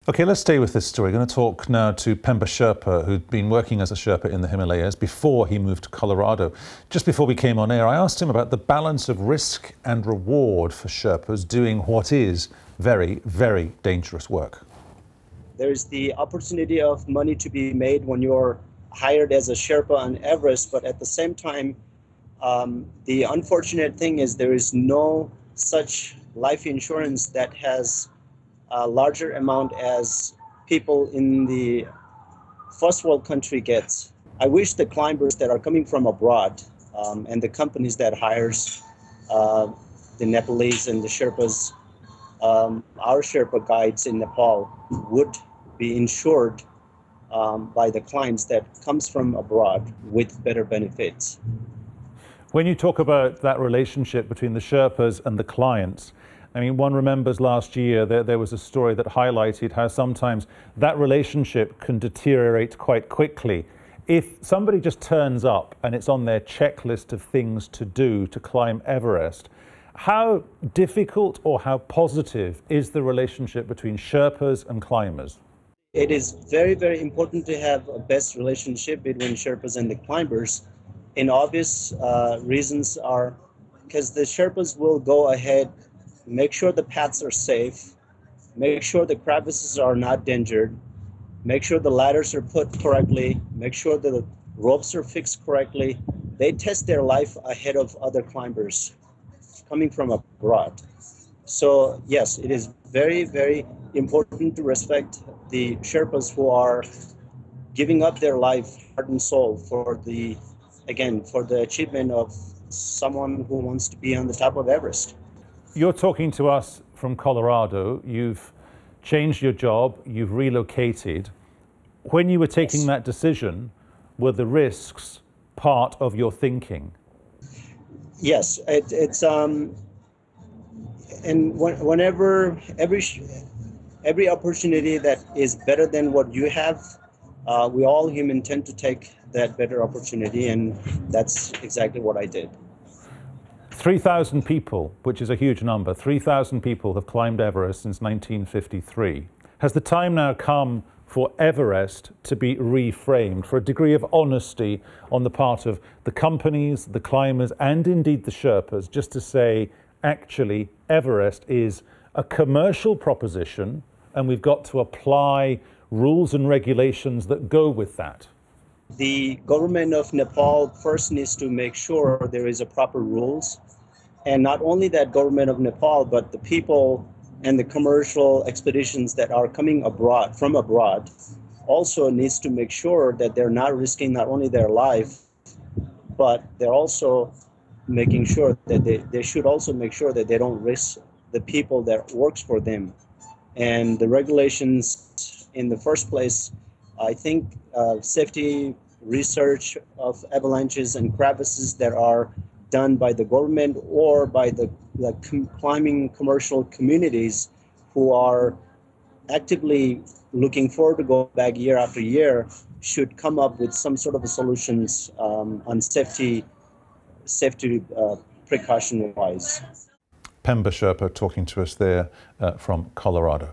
Okay, let's stay with this story. We're going to talk now to Pemba Sherpa, who'd been working as a Sherpa in the Himalayas before he moved to Colorado. Just before we came on air, I asked him about the balance of risk and reward for Sherpas doing what is very, very dangerous work. There's the opportunity of money to be made when you're hired as a Sherpa on Everest, but at the same time, the unfortunate thing is there is no such life insurance that has a larger amount as people in the first world country gets. I wish the climbers that are coming from abroad and the companies that hires the Nepalese and the Sherpas, our Sherpa guides in Nepal would be insured by the clients that comes from abroad with better benefits. When you talk about that relationship between the Sherpas and the clients, I mean, one remembers last year there was a story that highlighted how sometimes that relationship can deteriorate quite quickly. If somebody just turns up and it's on their checklist of things to do to climb Everest, how difficult or how positive is the relationship between Sherpas and climbers? It is very, very important to have a best relationship between Sherpas and the climbers. And obvious reasons are because the Sherpas will go ahead, make sure the paths are safe, make sure the crevices are not endangered, make sure the ladders are put correctly, make sure that the ropes are fixed correctly. They test their life ahead of other climbers coming from abroad. So yes, it is very, very important to respect the Sherpas who are giving up their life, heart and soul for the achievement of someone who wants to be on the top of Everest. You're talking to us from Colorado. You've changed your job, you've relocated. When you were taking that decision, were the risks part of your thinking? Yes, and whenever every opportunity that is better than what you have, we all human tend to take that better opportunity, and that's exactly what I did. 3,000 people, which is a huge number, 3,000 people have climbed Everest since 1953. Has the time now come for Everest to be reframed, for a degree of honesty on the part of the companies, the climbers, and indeed the Sherpas, just to say, actually, Everest is a commercial proposition, and we've got to apply rules and regulations that go with that? The government of Nepal first needs to make sure there is a proper rules. And not only that government of Nepal, but the people and the commercial expeditions that are coming from abroad also needs to make sure that they're not risking not only their life, but they're also making sure that they should also make sure that they don't risk the people that works for them. And the regulations in the first place, I think safety research of avalanches and crevices that are done by the government or by the climbing commercial communities who are actively looking forward to go back year after year should come up with some sort of solutions on safety precaution-wise. Pemba Sherpa talking to us there from Colorado.